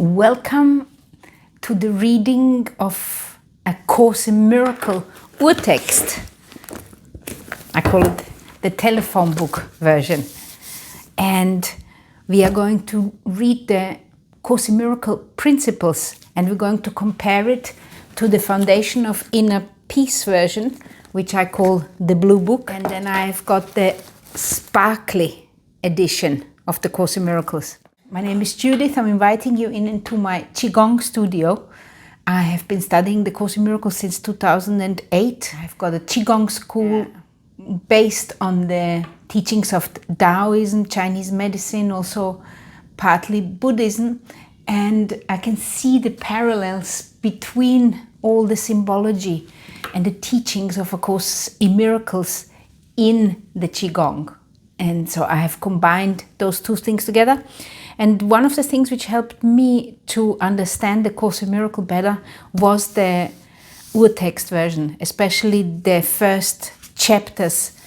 Welcome to the reading of A Course in Miracle Urtext. I call it the telephone book version. And we are going to read the Course in Miracle principles, and we're going to compare it to the Foundation of Inner Peace version, which I call the Blue Book. And then I've got the sparkly edition of the Course in Miracles. My name is Judith. I'm inviting you into my Qigong studio. I have been studying the Course in Miracles since 2008. I've got a Qigong school based on the teachings of Taoism, Chinese medicine, also partly Buddhism. And I can see the parallels between all the symbology and the teachings of A Course in Miracles in the Qigong. And so I have combined those two things together. And one of the things which helped me to understand the Course in Miracle better was the Urtext version, especially the first chapters.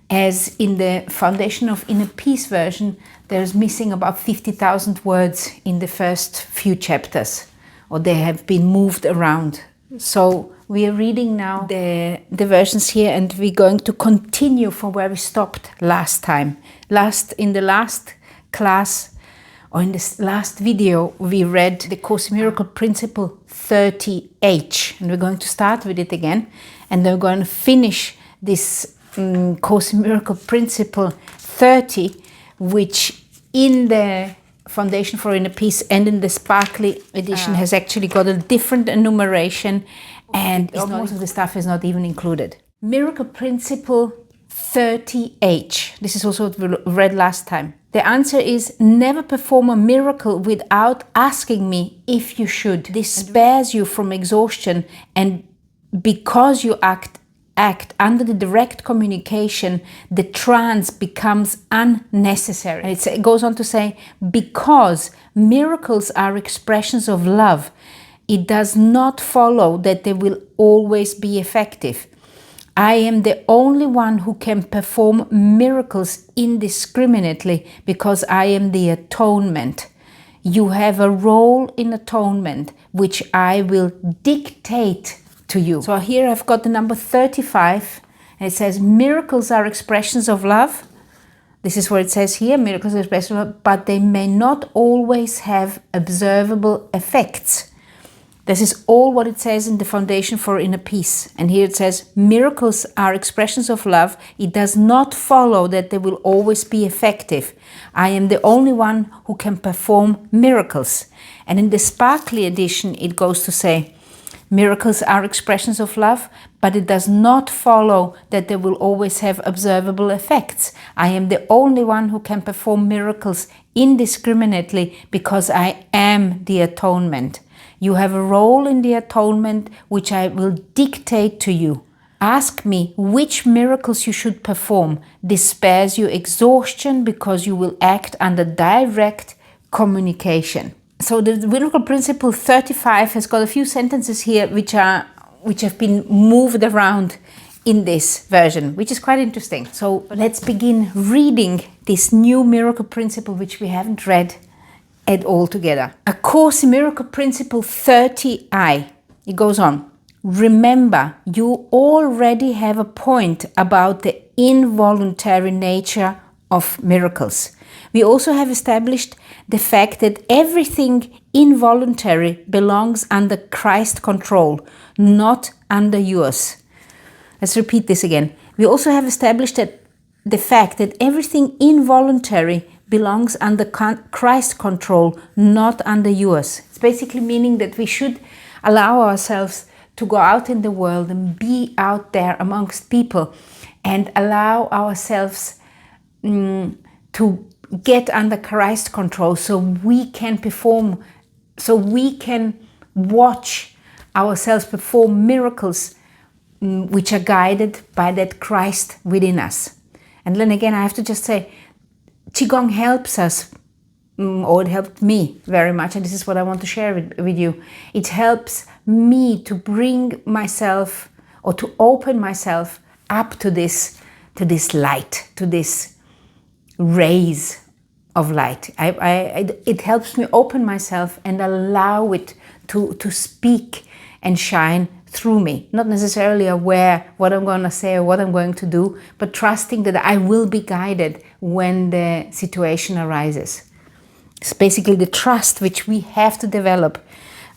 As in the Foundation of Inner Peace version, there's missing about 50,000 words in the first few chapters, or they have been moved around. So we are reading now the versions here, and we're going to continue from where we stopped last time. In the last class, or in this last video, we read the Course in Miracle Principle 30H, and we're going to start with it again, and then we're going to finish this Course in Miracle Principle 30, which in the Foundation for Inner Peace and in the Sparkly edition has actually got a different enumeration, and most of the stuff is not even included. Miracle Principle 30H. This is also what we read last time. The answer is: never perform a miracle without asking me if you should. This spares you from exhaustion, and because you act under the direct communication, the trance becomes unnecessary. And it goes on to say, because miracles are expressions of love, it does not follow that they will always be effective. I am the only one who can perform miracles indiscriminately because I am the atonement. You have a role in atonement, which I will dictate to you. So here I've got the number 35, and it says miracles are expressions of love. This is what it says here, miracles are expressions of love, but they may not always have observable effects. This is all what it says in the Foundation for Inner Peace. And here it says, miracles are expressions of love. It does not follow that they will always be effective. I am the only one who can perform miracles. And in the Sparkly edition, it goes to say, miracles are expressions of love, but it does not follow that they will always have observable effects. I am the only one who can perform miracles indiscriminately because I am the atonement. You have a role in the atonement which I will dictate to you. Ask me which miracles you should perform. This spares you exhaustion because you will act under direct communication. So the Miracle Principle 35 has got a few sentences here which have been moved around in this version, which is quite interesting. So let's begin reading this new Miracle Principle which we haven't read at all together. A Course in Miracle Principle 30I. It goes on. Remember, you already have a point about the involuntary nature of miracles. We also have established the fact that everything involuntary belongs under Christ's control, not under yours. Let's repeat this again. We also have established that the fact that everything involuntary belongs under Christ's control, not under yours. It's basically meaning that we should allow ourselves to go out in the world and be out there amongst people and allow ourselves to get under Christ's control so we can perform, so we can watch ourselves perform miracles which are guided by that Christ within us. And then again, I have to just say, Qigong helps us, or it helped me very much, and this is what I want to share with you. It helps me to bring myself, or to open myself up to this light, to this rays of light. It helps me open myself and allow it to speak and shine through me. Not necessarily aware what I'm going to say or what I'm going to do, but trusting that I will be guided when the situation arises. It's basically the trust which we have to develop.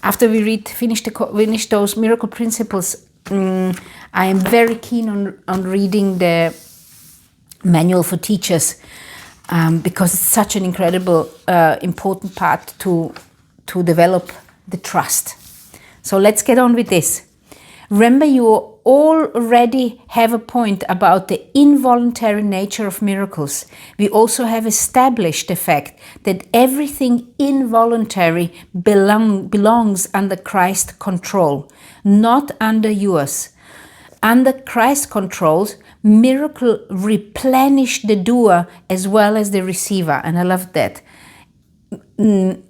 After we finish those miracle principles, I am very keen on reading the manual for teachers, because it's such an incredible, important part to develop the trust. So let's get on with this. Remember, you already have a point about the involuntary nature of miracles. We also have established the fact that everything involuntary belongs under Christ's control, not under yours. Under Christ's control, miracle replenish the doer as well as the receiver. And I love that.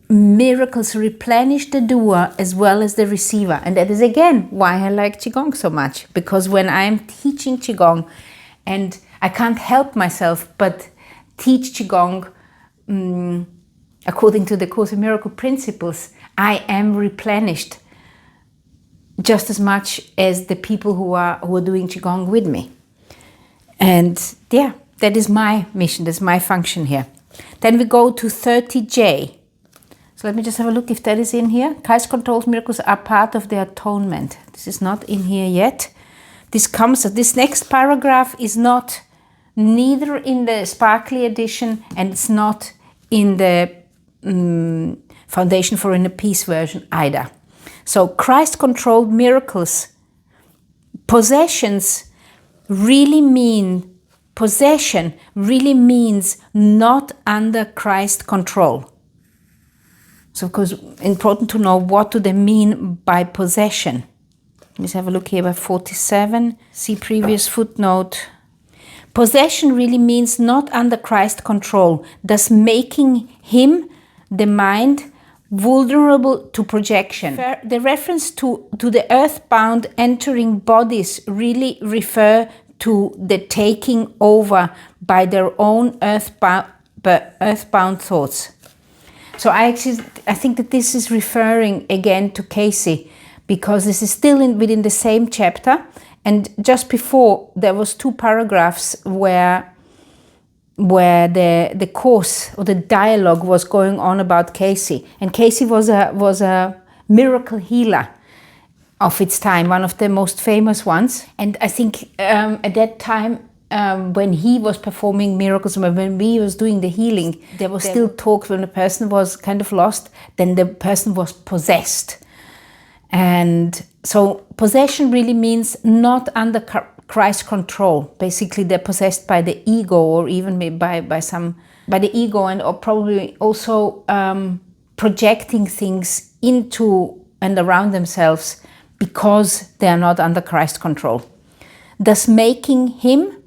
Miracles replenish the doer as well as the receiver. And that is again why I like Qigong so much. Because when I'm teaching Qigong, and I can't help myself but teach Qigong according to the Course in Miracle principles, I am replenished just as much as the people who are doing Qigong with me. And yeah, that is my mission, that's my function here. Then we go to 30J. So let me just have a look if that is in here. Christ controls miracles are part of the atonement. This is not in here yet. This next paragraph is not neither in the sparkly edition, and it's not in the Foundation for Inner Peace version either. So Christ controlled miracles. Possession really means not under Christ's control. So of course, important to know what do they mean by possession. Let's have a look here by 47. See previous footnote. Possession really means not under Christ's control, thus making him, the mind, vulnerable to projection. The reference to the earthbound entering bodies really refer to the taking over by their own earthbound thoughts. So I think that this is referring again to Casey, because this is still within the same chapter, and just before there was 2 paragraphs where the course or the dialogue was going on about Casey, and Casey was a miracle healer of its time, one of the most famous ones. And I think at that time, when he was performing miracles, when he was doing the healing, there was still talk when a person was kind of lost, then the person was possessed. And so possession really means not under Christ's control. Basically, they're possessed by the ego, or even maybe by the ego, and or probably also projecting things into and around themselves because they are not under Christ's control, thus making him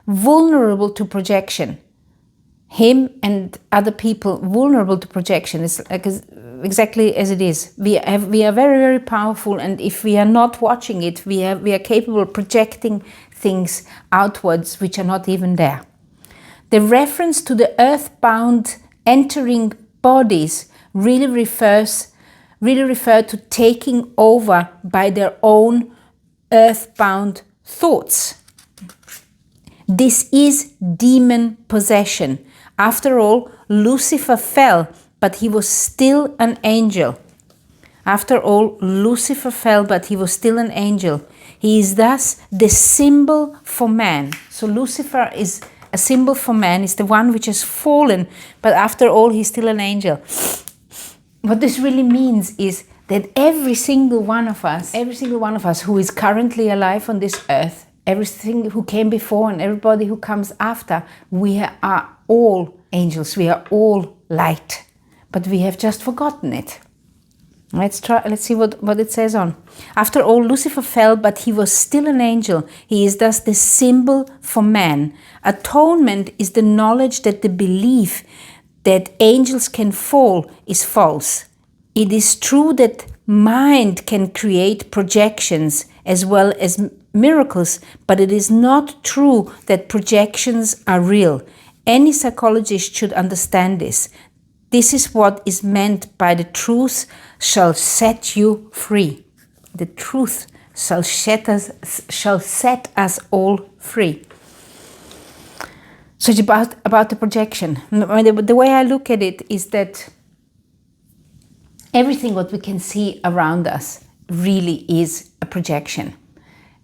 vulnerable to projection. Him and other people vulnerable to projection. It's like exactly as it is. We are very, very powerful, and if we are not watching it, we are capable of projecting things outwards which are not even there. The reference to the earthbound entering bodies really refer to taking over by their own earthbound thoughts. This is demon possession. After all, Lucifer fell, but he was still an angel. After all, Lucifer fell, but he was still an angel. He is thus the symbol for man. So Lucifer is a symbol for man, is the one which has fallen, but after all, he's still an angel. What this really means is that every single one of us who is currently alive on this earth, everything who came before and everybody who comes after, we are all angels, we are all light, but we have just forgotten it. Let's see what it says on. After all, Lucifer fell, but he was still an angel. He is thus the symbol for man. Atonement is the knowledge that the belief that angels can fall is false. It is true that mind can create projections as well as miracles, but it is not true that projections are real. Any psychologist should understand this. This is what is meant by the truth shall set you free. The truth shall set us all free. So it's about the projection. The way I look at it is that everything what we can see around us really is a projection.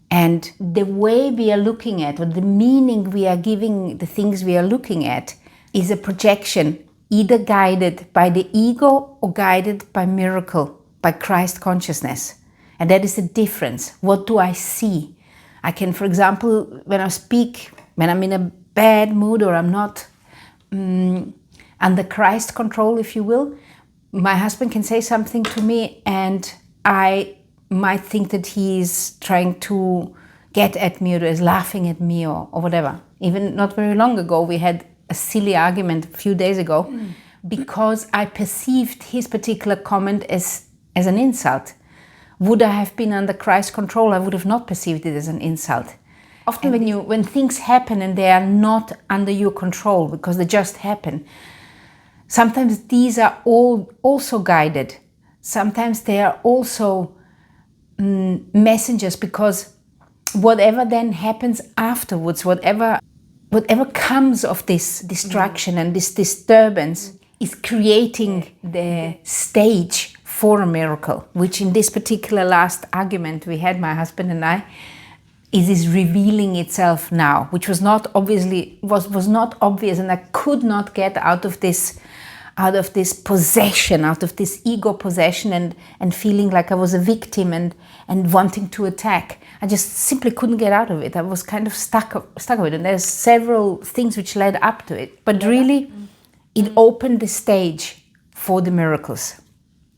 And the way we are looking at, or the meaning we are giving the things we are looking at, is a projection, either guided by the ego or guided by miracle, by Christ consciousness. And that is the difference. What do I see? I can, for example, when I speak, when I'm in a bad mood or I'm not under Christ control, if you will, my husband can say something to me and I might think that he's trying to get at me or is laughing at me or whatever. Even not very long ago, we had a silly argument a few days ago because I perceived his particular comment as an insult. Would I have been under Christ control, I would have not perceived it as an insult. Often when things happen and they are not under your control because they just happen, sometimes these are all also guided. Sometimes they are also messengers, because whatever then happens afterwards, whatever comes of this distraction and this disturbance is creating the stage for a miracle, which in this particular last argument we had, my husband and I, is revealing itself now, which was not not obvious, and I could not get out of this possession, out of this ego possession and feeling like I was a victim and wanting to attack. I just simply couldn't get out of it. I was kind of stuck with it. And there's several things which led up to it. But really, it opened the stage for the miracles.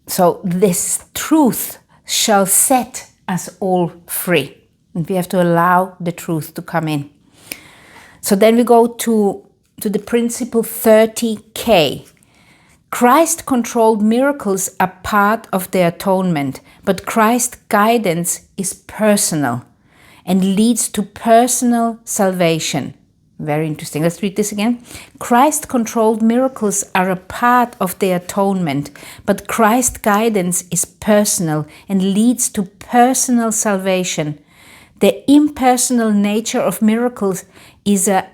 So this truth shall set us all free. And we have to allow the truth to come in. So then we go to the principle 30K. Christ-controlled miracles are part of the atonement, but Christ's guidance is personal and leads to personal salvation. Very interesting. Let's read this again. Christ-controlled miracles are a part of the atonement, but Christ's guidance is personal and leads to personal salvation. The impersonal nature of miracles is an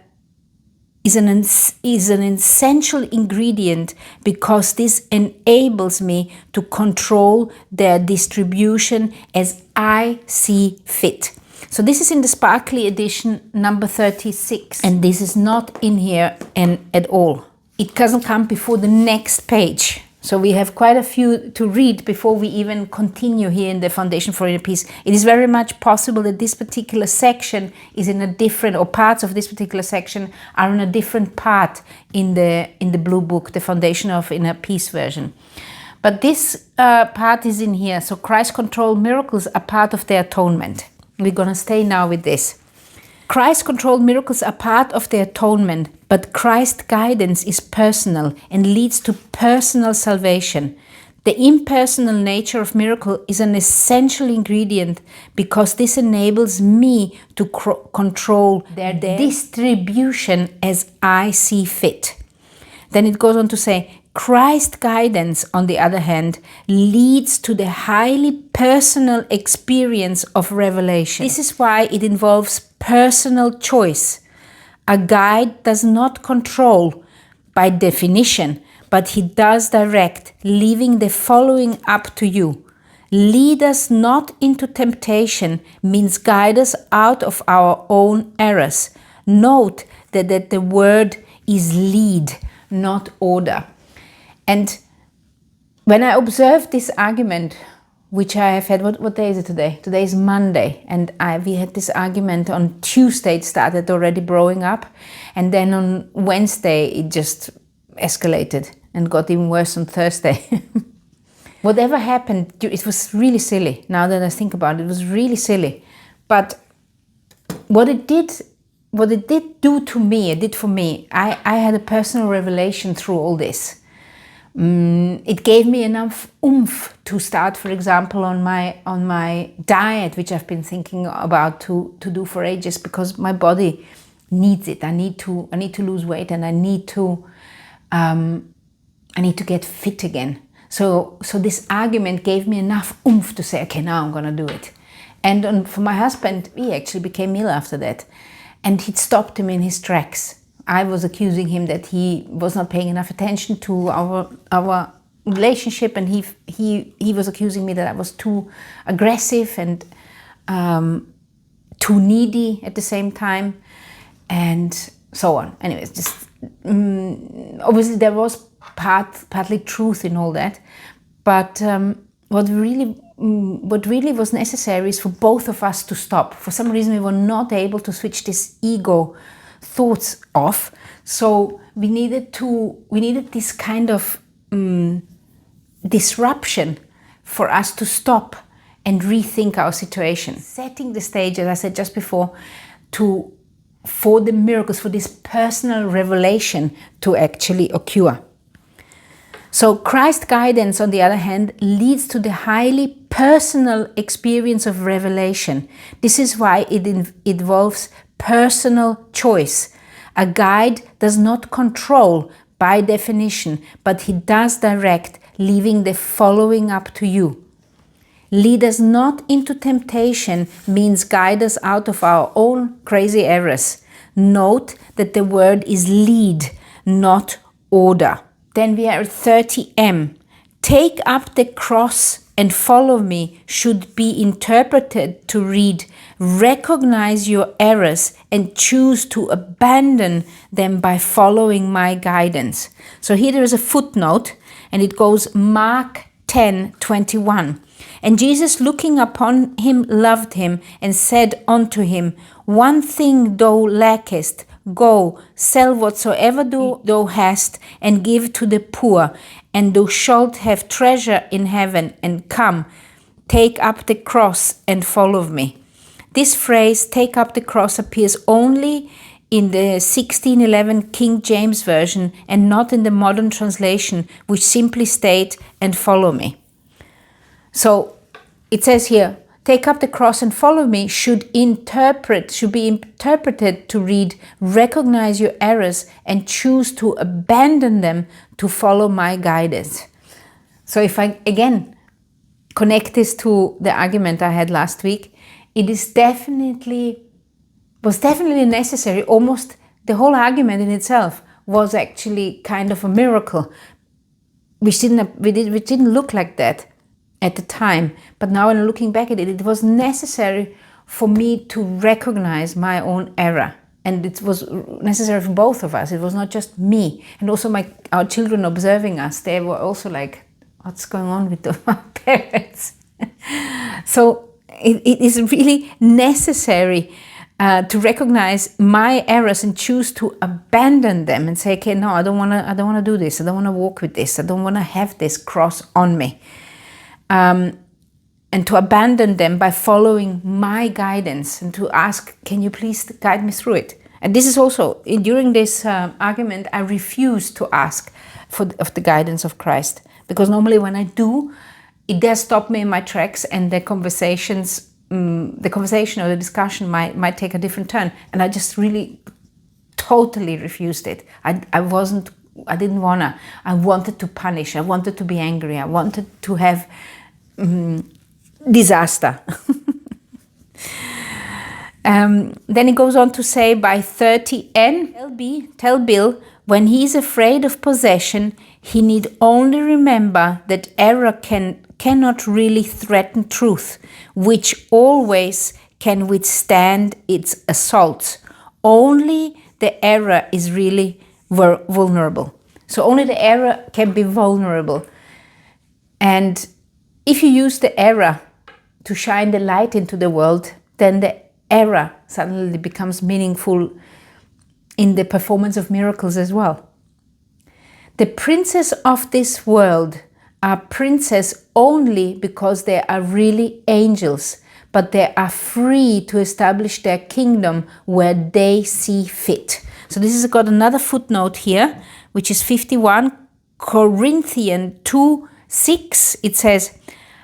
essential ingredient because this enables me to control their distribution as I see fit. So this is in the Sparkly edition number 36, and this is not in here at all. It doesn't come before the next page. So we have quite a few to read before we even continue here in the Foundation for Inner Peace. It is very much possible that this particular section is in a different, or parts of this particular section are in a different part in the blue book, the Foundation of Inner Peace version. But this part is in here. So Christ-controlled miracles are part of the atonement. We're going to stay now with this. Christ-controlled miracles are part of the atonement, but Christ's guidance is personal and leads to personal salvation. The impersonal nature of miracle is an essential ingredient because this enables me to control their distribution as I see fit. Then it goes on to say, Christ's guidance, on the other hand, leads to the highly personal experience of revelation. This is why it involves personal choice. A guide does not control by definition, but he does direct, leaving the following up to you. Lead us not into temptation means guide us out of our own errors. Note that the word is lead, not order. And when I observed this argument, which I have had, what day is it today? Today is Monday, and we had this argument on Tuesday. It started already blowing up, and then on Wednesday it just escalated and got even worse on Thursday. Whatever happened, it was really silly. Now that I think about it, it was really silly. But what it did do to me, it did for me. I had a personal revelation through all this. It gave me enough oomph to start, for example, on my diet, which I've been thinking about to do for ages, because my body needs it. I need to lose weight, and I need to get fit again. So this argument gave me enough oomph to say, okay, now I'm gonna do it. And for my husband, he actually became ill after that, and it stopped him in his tracks. I was accusing him that he was not paying enough attention to our relationship, and he was accusing me that I was too aggressive and too needy at the same time, and so on. Anyways, just obviously there was partly truth in all that, but what really was necessary is for both of us to stop. For some reason we were not able to switch this ego thoughts off, so we needed this kind of disruption for us to stop and rethink our situation, setting the stage, as I said just before, for the miracles, for this personal revelation to actually occur. So Christ's guidance, on the other hand, leads to the highly personal experience of revelation. This is why it involves personal choice. A guide does not control by definition, but he does direct, leaving the following up to you. Lead us not into temptation means guide us out of our own crazy errors. Note that the word is lead, not order. Then we are at 30M. Take up the cross and follow me should be interpreted to read, recognize your errors and choose to abandon them by following my guidance. So here there is a footnote, and it goes Mark 10:21. And Jesus, looking upon him, loved him and said unto him, one thing thou lackest, go, sell whatsoever thou hast, and give to the poor, and thou shalt have treasure in heaven, and come, take up the cross and follow me. This phrase, take up the cross, appears only in the 1611 King James Version and not in the modern translation, which simply state, and follow me. So it says here, take up the cross and follow me should be interpreted to read, recognize your errors and choose to abandon them to follow my guidance. So if I again connect this to the argument I had last week, it was definitely necessary. Almost the whole argument in itself was actually kind of a miracle, which didn't look like that at the time. But now when I'm looking back at it, it was necessary for me to recognize my own error. And it was necessary for both of us. It was not just me. And also our children observing us, they were also like, what's going on with my parents? So it is really necessary to recognize my errors and choose to abandon them and say, okay, no, I don't want to do this. I don't want to walk with this. I don't want to have this cross on me. And to abandon them by following my guidance and to ask, can you please guide me through it? And this is also, during this argument, I refuse to ask of the guidance of Christ, because normally when I do, it does stop me in my tracks, and the conversation or the discussion might take a different turn. And I just really totally refused it. I didn't wanna. I wanted to punish. I wanted to be angry. I wanted to have disaster. Then it goes on to say by 30N, tell Bill, when he is afraid of possession, he need only remember that error cannot really threaten truth, which always can withstand its assaults. Only the error is really vulnerable. So only the error can be vulnerable. And if you use the error to shine the light into the world, then the error suddenly becomes meaningful in the performance of miracles as well. The princes of this world are princes only because they are really angels, but they are free to establish their kingdom where they see fit. So this has got another footnote here, which is 51 Corinthians 2:6. It says,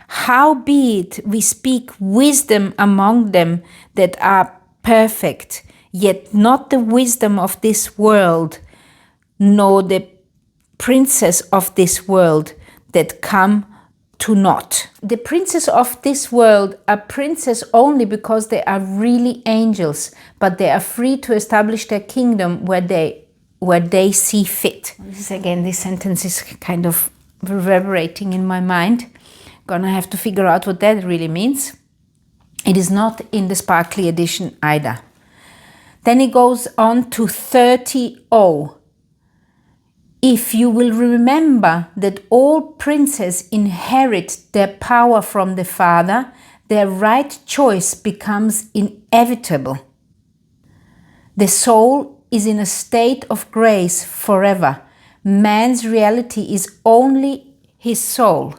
howbeit we speak wisdom among them that are perfect, yet not the wisdom of this world, nor the princes of this world that come to naught. The princes of this world are princes only because they are really angels, but they are free to establish their kingdom where they see fit. This sentence is kind of reverberating in my mind. Gonna have to figure out what that really means. It is not in the sparkly edition either. Then he goes on to 30.0. If you will remember that all princes inherit their power from the Father, their right choice becomes inevitable. The soul is in a state of grace forever. Man's reality is only his soul.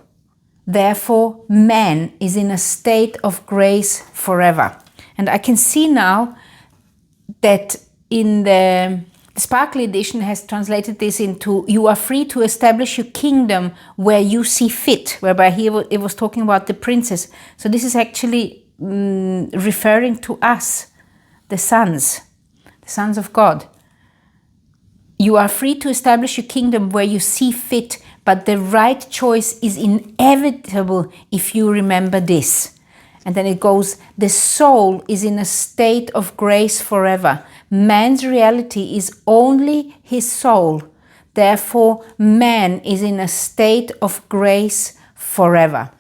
Therefore, man is in a state of grace forever. And I can see now that in the Sparkly edition has translated this into, you are free to establish your kingdom where you see fit, whereby here it was talking about the princes. So this is actually referring to us, the sons of God. You are free to establish your kingdom where you see fit, but the right choice is inevitable if you remember this. And then it goes, the soul is in a state of grace forever. Man's reality is only his soul. Therefore, man is in a state of grace forever.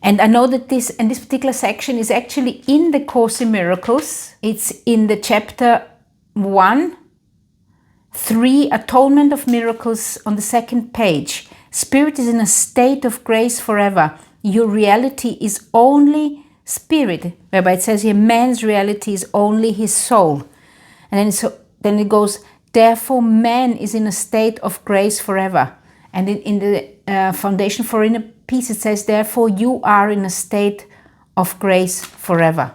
And I know that this particular section is actually in the Course in Miracles. It's in the chapter 1, 3, Atonement of Miracles, on the second page. Spirit is in a state of grace forever. Your reality is only spirit, whereby it says here, man's reality is only his soul. And then it goes, therefore man is in a state of grace forever. And in the Foundation for Inner Peace, it says, therefore you are in a state of grace forever.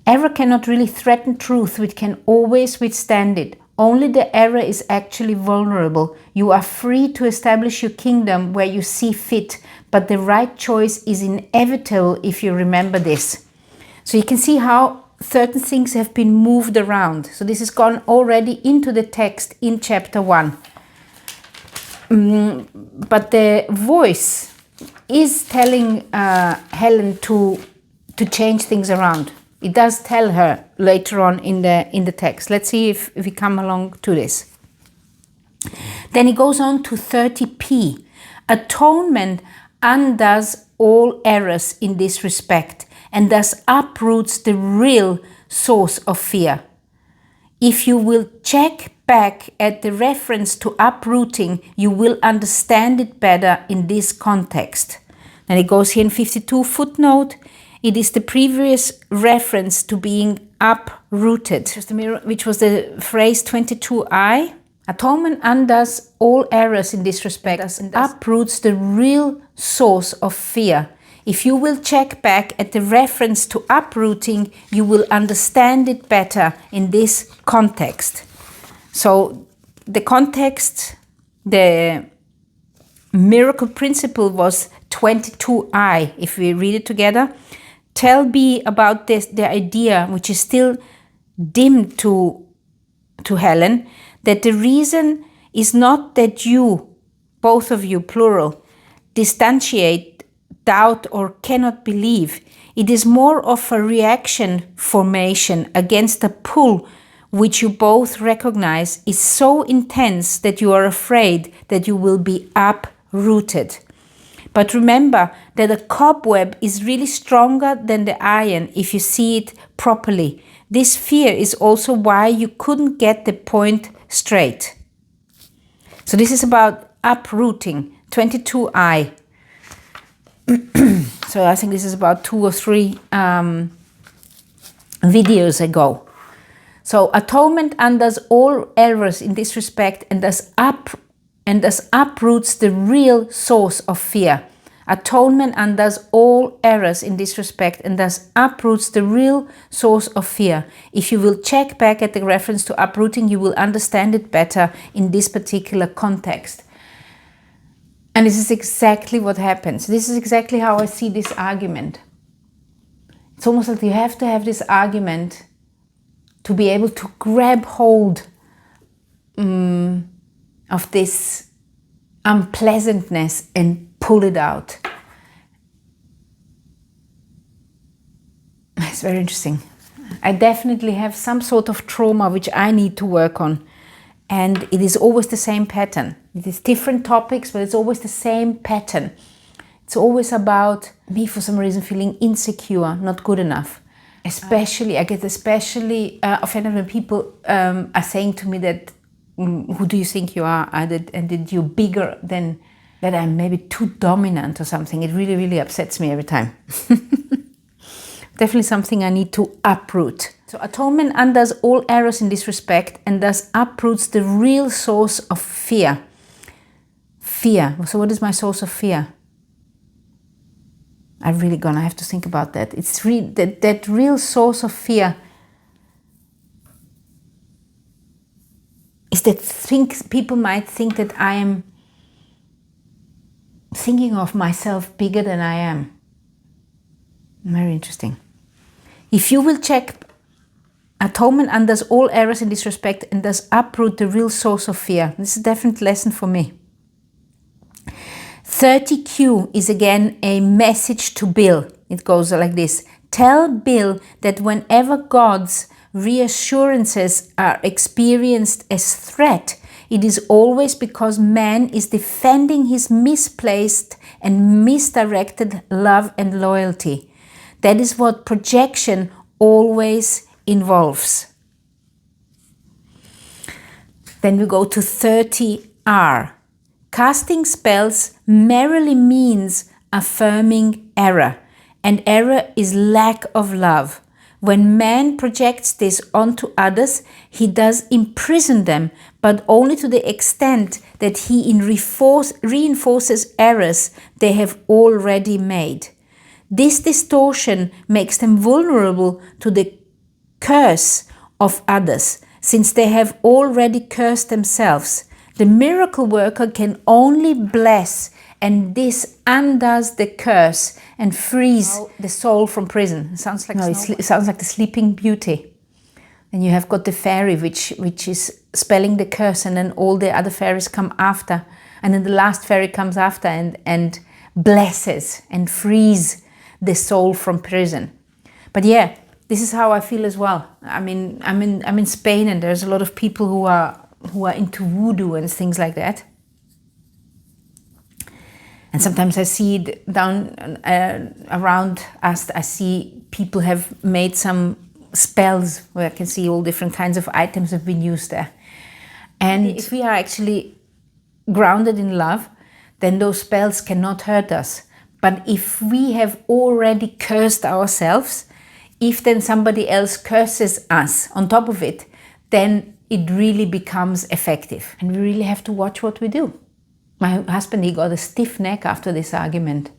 Error cannot really threaten truth, which can always withstand it. Only the error is actually vulnerable. You are free to establish your kingdom where you see fit, but the right choice is inevitable if you remember this. So you can see how certain things have been moved around. So this has gone already into the text in chapter 1. But the voice is telling Helen to change things around. It does tell her later on in the text. Let's see if we come along to this. Then he goes on to 30p. Atonement undoes all errors in this respect and thus uproots the real source of fear. If you will check back at the reference to uprooting, you will understand it better in this context. And it goes here in 52 footnote. It is the previous reference to being uprooted, which was the phrase 22i. Atonement undoes all errors in this respect and uproots the real source of fear. If you will check back at the reference to uprooting, you will understand it better in this context. So the context, the miracle principle was 22i. If we read it together, tell me about this, the idea, which is still dim to Helen, that the reason is not that you, both of you, plural, distantiate, doubt, or cannot believe. It is more of a reaction formation against a pull which you both recognize is so intense that you are afraid that you will be uprooted. But remember that a cobweb is really stronger than the iron if you see it properly. This fear is also why you couldn't get the point straight. So this is about uprooting, 22i. So I think this is about 2 or 3 videos ago. So atonement undoes all errors in this respect and thus uproots the real source of fear. Atonement undoes all errors in this respect and thus uproots the real source of fear. If you will check back at the reference to uprooting, you will understand it better in this particular context. And this is exactly what happens. This is exactly how I see this argument. It's almost like you have to have this argument to be able to grab hold of this unpleasantness and pull it out. It's very interesting. I definitely have some sort of trauma which I need to work on, and it is always the same pattern. It is different topics, but it's always the same pattern. It's always about me, for some reason, feeling insecure, not good enough. I get especially offended when people are saying to me that, who do you think you are? And that you're bigger than, that I'm maybe too dominant or something. It really, really upsets me every time. Definitely something I need to uproot. So atonement undoes all errors in this respect and thus uproots the real source of fear. Fear. So what is my source of fear? I'm really gonna have to think about that. It's that real source of fear is that people might think that I am thinking of myself bigger than I am. Very interesting. If you will check, atonement undoes all errors in this respect and thus uproot the real source of fear. This is a definite lesson for me. 30Q is again a message to Bill. It goes like this. Tell Bill that whenever God's reassurances are experienced as threat, it is always because man is defending his misplaced and misdirected love and loyalty. That is what projection always involves. Then we go to 30R. Casting spells merely means affirming error, and error is lack of love. When man projects this onto others, he does imprison them, but only to the extent that he reinforces errors they have already made. This distortion makes them vulnerable to the curse of others, since they have already cursed themselves. The miracle worker can only bless, and this undoes the curse and frees the soul from prison. It sounds like it sounds like the Sleeping Beauty. And you have got the fairy which is spelling the curse, and then all the other fairies come after, and then the last fairy comes after and blesses and frees the soul from prison. But yeah, this is how I feel as well. I mean, I'm in Spain, and there's a lot of people who are into voodoo and things like that. And sometimes I see it down around us. I see people have made some spells where I can see all different kinds of items have been used there. And if we are actually grounded in love, then those spells cannot hurt us. But if we have already cursed ourselves, if then somebody else curses us on top of it, then it really becomes effective. And we really have to watch what we do. My husband, he got a stiff neck after this argument.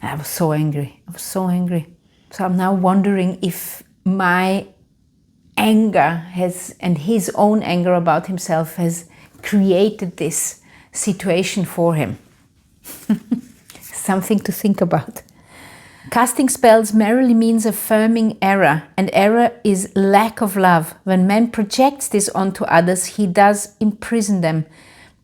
I was so angry. I was so angry. So I'm now wondering if my anger and his own anger about himself has created this situation for him. Something to think about. Casting spells merely means affirming error, and error is lack of love. When man projects this onto others, he does imprison them.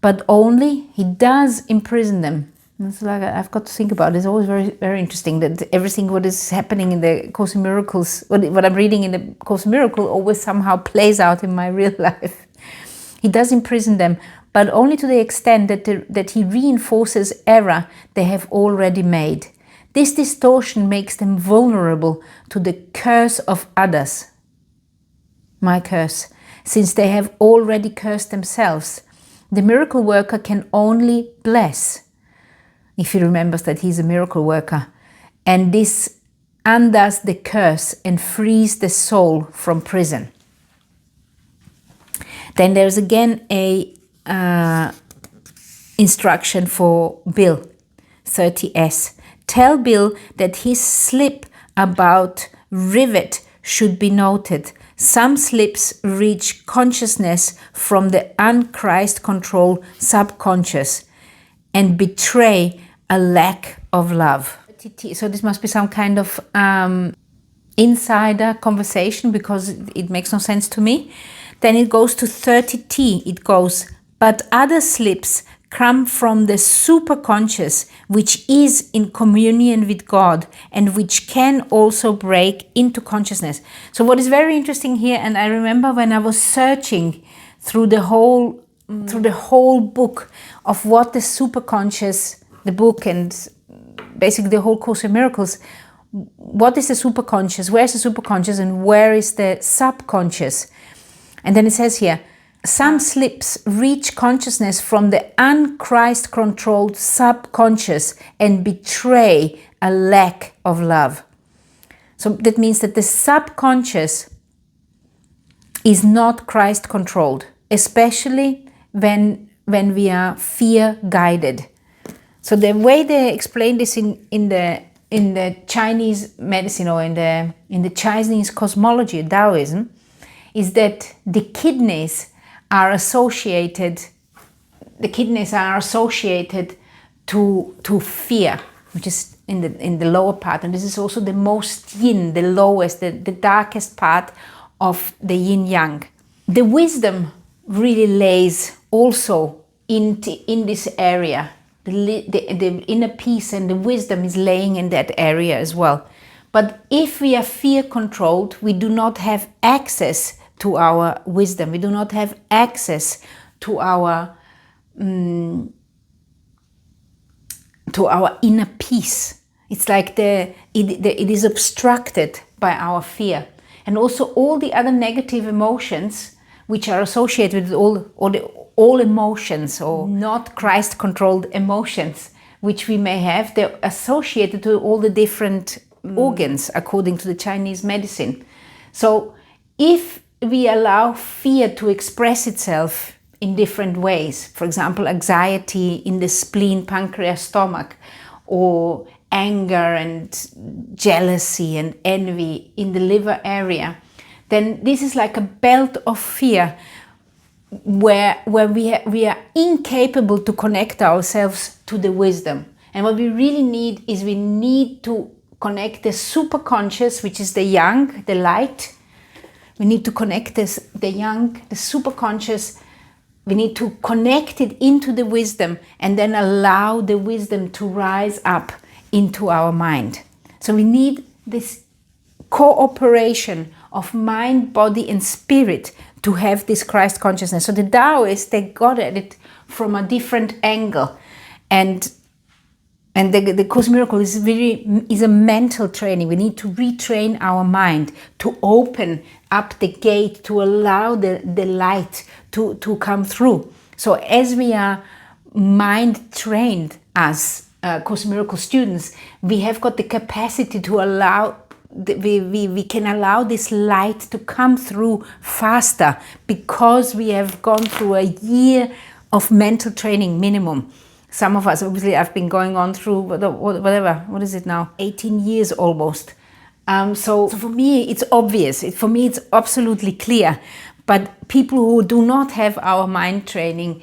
But only he does imprison them. It's like I've got to think about it. It's always very, very interesting that everything what is happening in the Course in Miracles, what I'm reading in the Course in Miracle, always somehow plays out in my real life. He does imprison them, but only to the extent that he reinforces error they have already made. This distortion makes them vulnerable to the curse of others. My curse, since they have already cursed themselves. The miracle worker can only bless, if he remembers that he's a miracle worker. And this undoes the curse and frees the soul from prison. Then there's again a instruction for Bill, 30S. Tell Bill that his slip about rivet should be noted. Some slips reach consciousness from the unchrist control subconscious and betray a lack of love. So this must be some kind of insider conversation because it makes no sense to me. Then it goes to 30T. It goes, but other slips come from the superconscious, which is in communion with God and which can also break into consciousness. So what is very interesting here, and I remember when I was searching through the whole book of what the superconscious, the book and basically the whole Course in Miracles, what is the superconscious, where is the superconscious and where is the subconscious? And then it says here, some slips reach consciousness from the unchrist controlled subconscious and betray a lack of love. So that means that the subconscious is not Christ controlled, especially when we are fear guided. So the way they explain this in the Chinese medicine or in the Chinese cosmology, Taoism, is that the kidneys are associated to fear, which is in the lower part, and this is also the most yin, the lowest, the darkest part of the yin yang. The wisdom really lays also in this area. The inner peace and the wisdom is laying in that area as well. But if we are fear controlled, we do not have access to our wisdom. We do not have access to our inner peace. It's like it is obstructed by our fear. And also all the other negative emotions which are associated with all emotions or not Christ-controlled emotions which we may have, they're associated to all the different organs according to the Chinese medicine. So if we allow fear to express itself in different ways, for example, anxiety in the spleen, pancreas, stomach, or anger and jealousy and envy in the liver area, then this is like a belt of fear where we are incapable to connect ourselves to the wisdom. And what we really need is we need to connect the superconscious, which is the yang, the light. We need to connect the yang, the superconscious. We need to connect it into the wisdom and then allow the wisdom to rise up into our mind. So we need this cooperation of mind, body and spirit to have this Christ consciousness. So the Taoists, they got at it from a different angle. And the Course in Miracle is a mental training. We need to retrain our mind to open up the gate to allow the light to come through. So as we are mind trained as Course in Miracle students, we have got the capacity to allow, we can allow this light to come through faster because we have gone through a year of mental training minimum. Some of us, obviously, I've been going on through what is it now? 18 years almost. So for me, it's obvious. For me, it's absolutely clear. But people who do not have our mind training,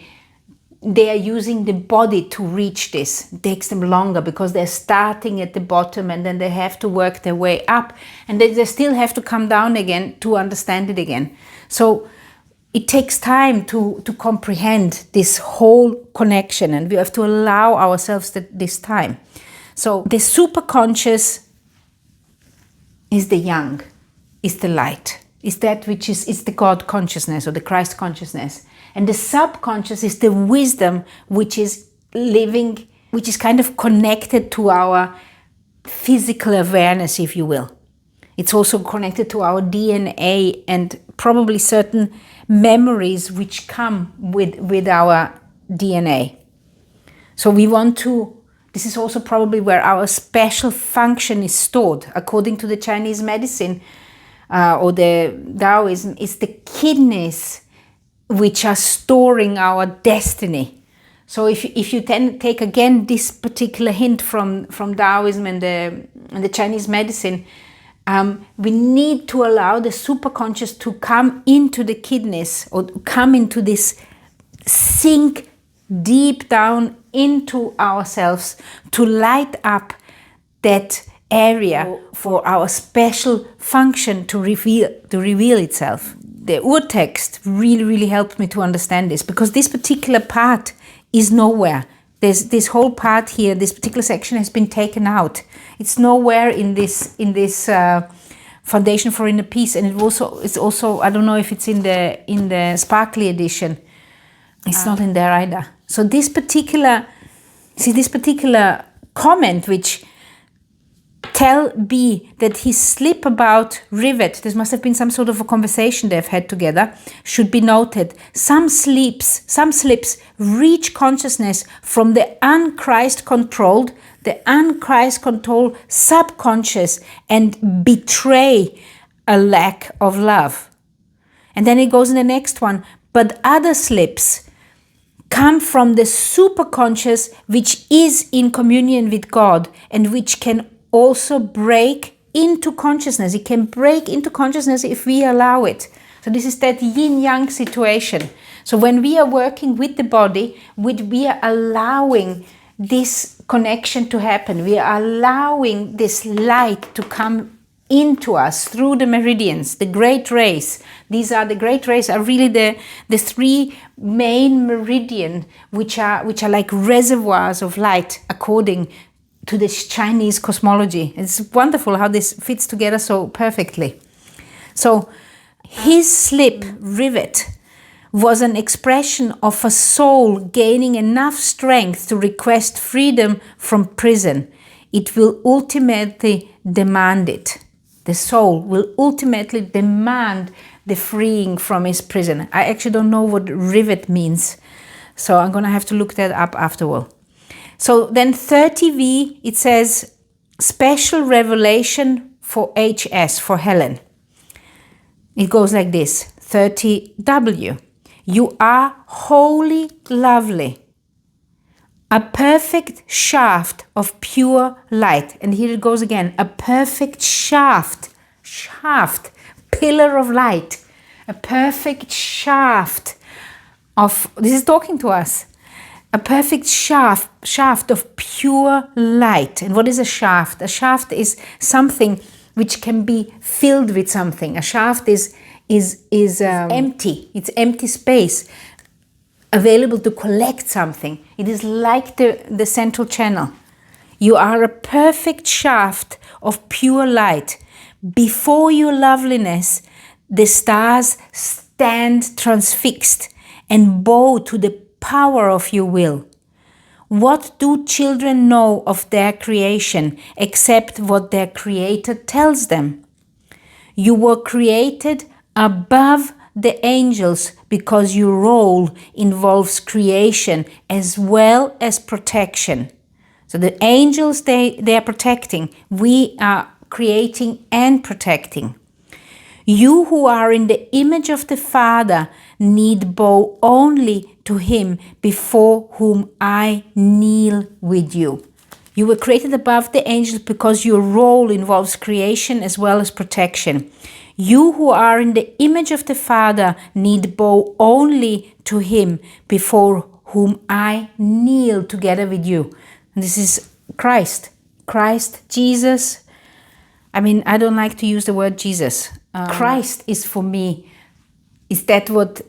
they are using the body to reach this. It takes them longer because they're starting at the bottom and then they have to work their way up. And they still have to come down again to understand it again. So it takes time to comprehend this whole connection, and we have to allow ourselves this time. So the superconscious is the yang, is the light, is that which is the God consciousness or the Christ consciousness. And the subconscious is the wisdom which is living, which is kind of connected to our physical awareness, if you will. It's also connected to our DNA and probably certain memories which come with our DNA. So we want to, this is also probably where our special function is stored. According to the Chinese medicine or the Taoism, it's the kidneys which are storing our destiny. So if you take again this particular hint from Taoism and the Chinese medicine, we need to allow the superconscious to come into the kidneys or come into this, sink deep down into ourselves to light up that area for our special function to reveal itself. The urtext really, really helped me to understand this, because this particular part is nowhere. There's this whole part here, this particular section has been taken out. It's nowhere in this Foundation for Inner Peace, and it's also I don't know if it's in the sparkly edition. It's not in there either. So this particular comment, which tell B that his slip about rivet, this must have been some sort of a conversation they've had together, should be noted. Some slips reach consciousness from the unchrist-controlled subconscious and betray a lack of love. And then it goes in the next one, but other slips come from the superconscious, which is in communion with God and which can also break into consciousness. It can break into consciousness if we allow it. So this is that yin-yang situation. So when we are working with the body, we are allowing this connection to happen. We are allowing this light to come into us through the meridians, the great rays. These are the great rays are really the three main meridian which are like reservoirs of light according to the Chinese cosmology. It's wonderful how this fits together so perfectly. So his slip rivet was an expression of a soul gaining enough strength to request freedom from prison. It will ultimately demand it. The soul will ultimately demand the freeing from his prison. I actually don't know what rivet means, so I'm going to have to look that up afterward. So then 30V, it says, special revelation for HS, for Helen. It goes like this, 30W. You are wholly lovely, a perfect shaft of pure light. And here it goes again, a perfect shaft, pillar of light, a perfect shaft of, this is talking to us, a perfect shaft of pure light. And what is a shaft? A shaft is something which can be filled with something. A shaft is empty. It's empty space available to collect something. It is like the central channel. You are a perfect shaft of pure light. Before your loveliness, the stars stand transfixed and bow to the power of your will. What do children know of their creation except what their Creator tells them? You were created above the angels because your role involves creation as well as protection. So the angels, they are protecting. We are creating and protecting. You who are in the image of the Father need bow only to Him before whom I kneel with you. You were created above the angels because your role involves creation as well as protection. You who are in the image of the Father need bow only to Him before whom I kneel together with you. And this is Christ, Jesus. I mean, I don't like to use the word Jesus. Christ is for me, is that what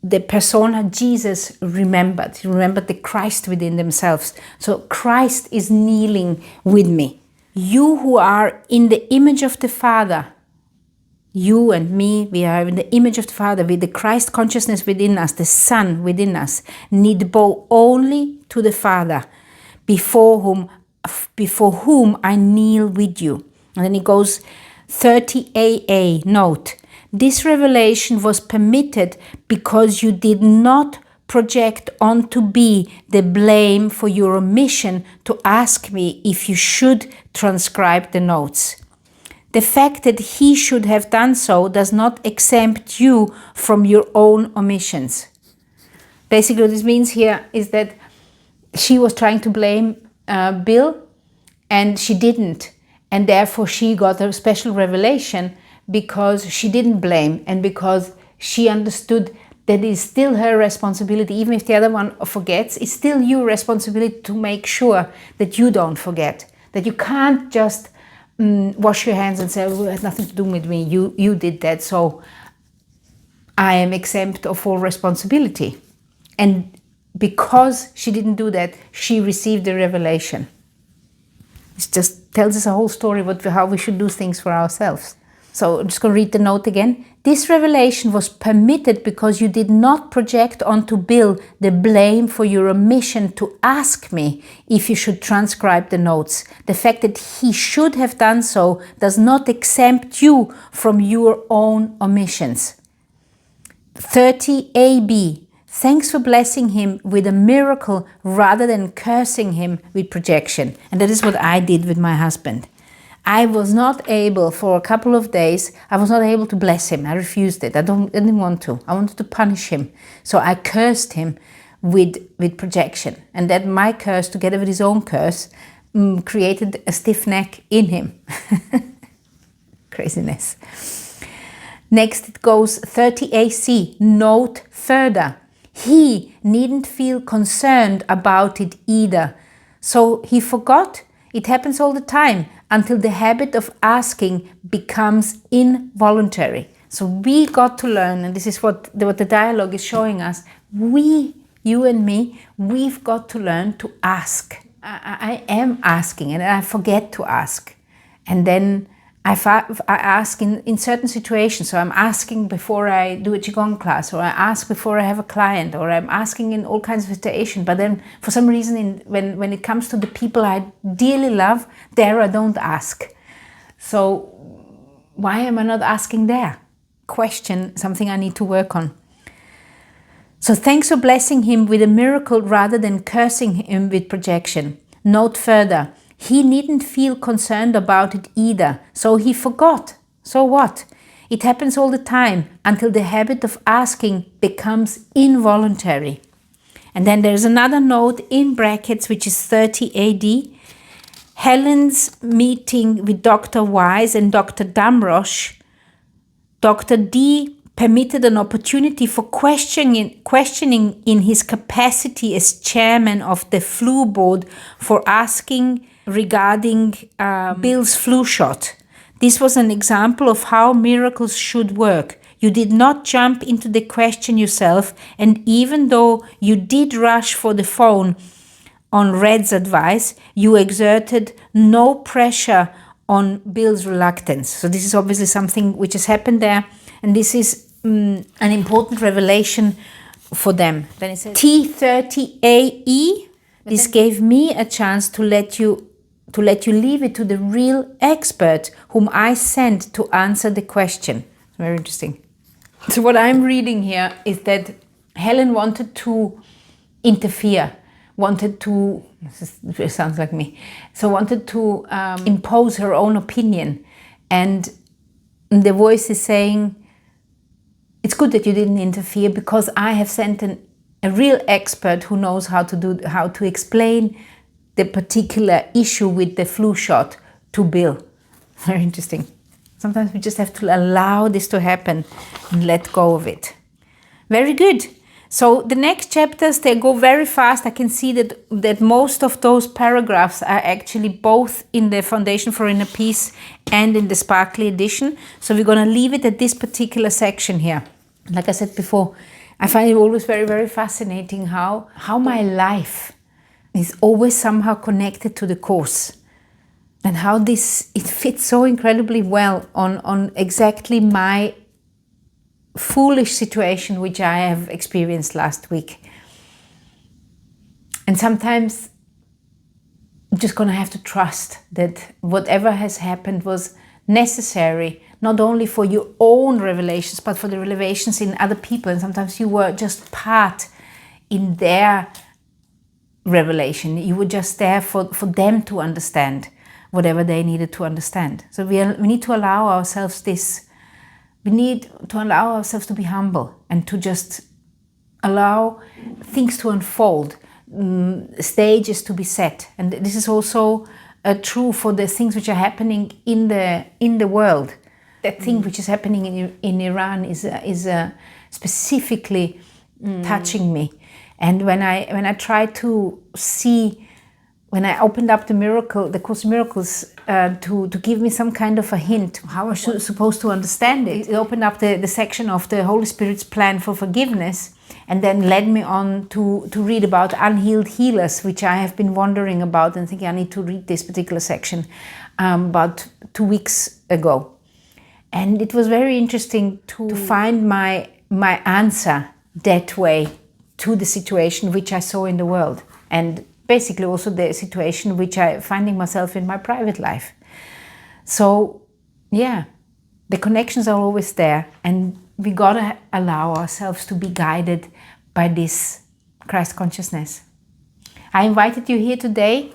the persona Jesus remembered. He remembered the Christ within themselves. So Christ is kneeling with me. You who are in the image of the Father, you and me, we are in the image of the Father with the Christ consciousness within us, the Son within us, need bow only to the Father before whom I kneel with you. And then it goes 30AA, note, this revelation was permitted because you did not project onto me the blame for your omission to ask me if you should transcribe the notes. The fact that he should have done so does not exempt you from your own omissions. Basically what this means here is that she was trying to blame Bill and she didn't. And therefore she got a special revelation because she didn't blame and because she understood that it's still her responsibility. Even if the other one forgets, it's still your responsibility to make sure that you don't forget. That you can't just wash your hands and say, well, it has nothing to do with me, you did that, so I am exempt of all responsibility. And because she didn't do that, she received the revelation. It just tells us a whole story about how we should do things for ourselves. So I'm just going to read the note again. This revelation was permitted because you did not project onto Bill the blame for your omission to ask me if you should transcribe the notes. The fact that he should have done so does not exempt you from your own omissions. 30 AB. Thanks for blessing him with a miracle rather than cursing him with projection. And that is what I did with my husband. I was not able, for a couple of days, I was not able to bless him. I refused it. I didn't want to. I wanted to punish him. So I cursed him with projection. And that my curse, together with his own curse, created a stiff neck in him. Craziness. Next it goes 30 AC. Note further. He needn't feel concerned about it either. So he forgot. It happens all the time until the habit of asking becomes involuntary. So we got to learn, and this is what the dialogue is showing us. You and me, we've got to learn to ask. I am asking and I forget to ask. And then I ask in certain situations. So I'm asking before I do a Qigong class, or I ask before I have a client, or I'm asking in all kinds of situations. But then for some reason, when it comes to the people I dearly love, there I don't ask. So why am I not asking there? Question, something I need to work on. So thanks for blessing him with a miracle rather than cursing him with projection. Note further. He needn't feel concerned about it either, so he forgot. So what? It happens all the time until the habit of asking becomes involuntary. And then there's another note in brackets, which is 30 AD. Helen's meeting with Dr. Wise and Dr. Damrosch, Dr. D permitted an opportunity for questioning in his capacity as chairman of the flu board for asking regarding Bill's flu shot. This was an example of how miracles should work. You did not jump into the question yourself, and even though you did rush for the phone on Red's advice, you exerted no pressure on Bill's reluctance. So this is obviously something which has happened there, and this is an important revelation for them. Then it says T30AE. This gave me a chance to let you leave it to the real expert whom I sent to answer the question. Very interesting. So what I'm reading here is that Helen wanted to interfere, it sounds like me, so wanted to impose her own opinion. And the voice is saying, it's good that you didn't interfere because I have sent a real expert who knows how to explain the particular issue with the flu shot to Bill. Very interesting. Sometimes we just have to allow this to happen and let go of it. Very good. So the next chapters, they go very fast. I can see that most of those paragraphs are actually both in the Foundation for Inner Peace and in the Sparkly edition. So we're going to leave it at this particular section here. Like I said before, I find it always very, very fascinating how my life is always somehow connected to the Course, and how it fits so incredibly well on exactly my foolish situation which I have experienced last week. And sometimes I'm just going to have to trust that whatever has happened was necessary, not only for your own revelations, but for the revelations in other people. And sometimes you were just part in their revelation. You were just there for them to understand whatever they needed to understand. So we need to allow ourselves this. We need to allow ourselves to be humble and to just allow things to unfold, stages to be set. And this is also true for the things which are happening in the world. That thing which is happening in Iran is specifically touching me. And when I try to see when I opened up the miracle, the Course in Miracles, to give me some kind of a hint how I was supposed to understand it. It opened up the section of the Holy Spirit's plan for forgiveness, and then led me on to read about unhealed healers, which I have been wondering about and thinking I need to read this particular section about 2 weeks ago. And it was very interesting to find my answer that way to the situation which I saw in the world, and basically also the situation which I finding myself in my private life. So yeah, the connections are always there, and we gotta allow ourselves to be guided by this Christ consciousness. I invited you here today.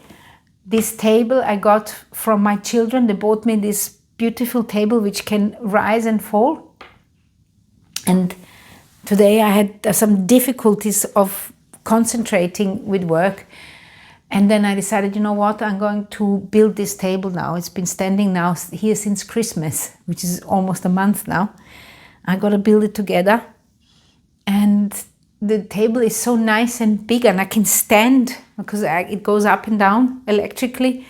This table I got from my children. They bought me this beautiful table which can rise and fall. And today I had some difficulties of concentrating with work. And then I decided, you know what, I'm going to build this table now. It's been standing now here since Christmas, which is almost a month now. I got to build it together. And the table is so nice and big, and I can stand because it goes up and down electrically.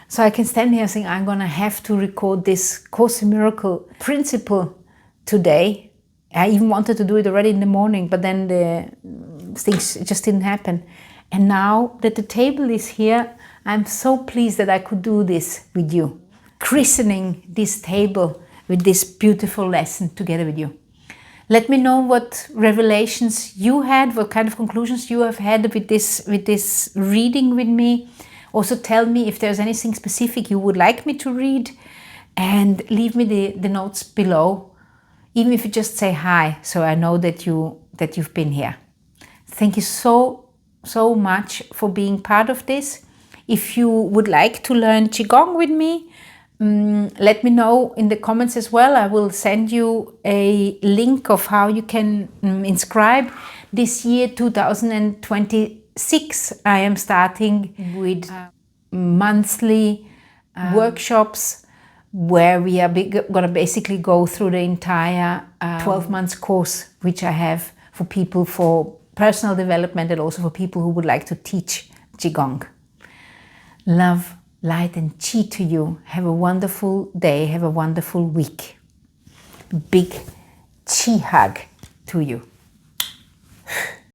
So I can stand here saying, I'm going to have to record this Course in Miracle principle today. I even wanted to do it already in the morning, but then the things just didn't happen. And now that the table is here, I'm so pleased that I could do this with you, christening this table with this beautiful lesson together with you. Let me know what revelations you had, what kind of conclusions you have had with this reading with me. Also tell me if there's anything specific you would like me to read, and leave me the notes below, even if you just say hi, so I know that you've been here. Thank you so much for being part of this. If you would like to learn Qigong with me, let me know in the comments as well. I will send you a link of how you can inscribe. This year, 2026, I am starting with monthly workshops where we are going to basically go through the entire 12 months course, which I have for people for personal development, and also for people who would like to teach Qigong. Love, light and Qi to you. Have a wonderful day. Have a wonderful week. Big Qi hug to you.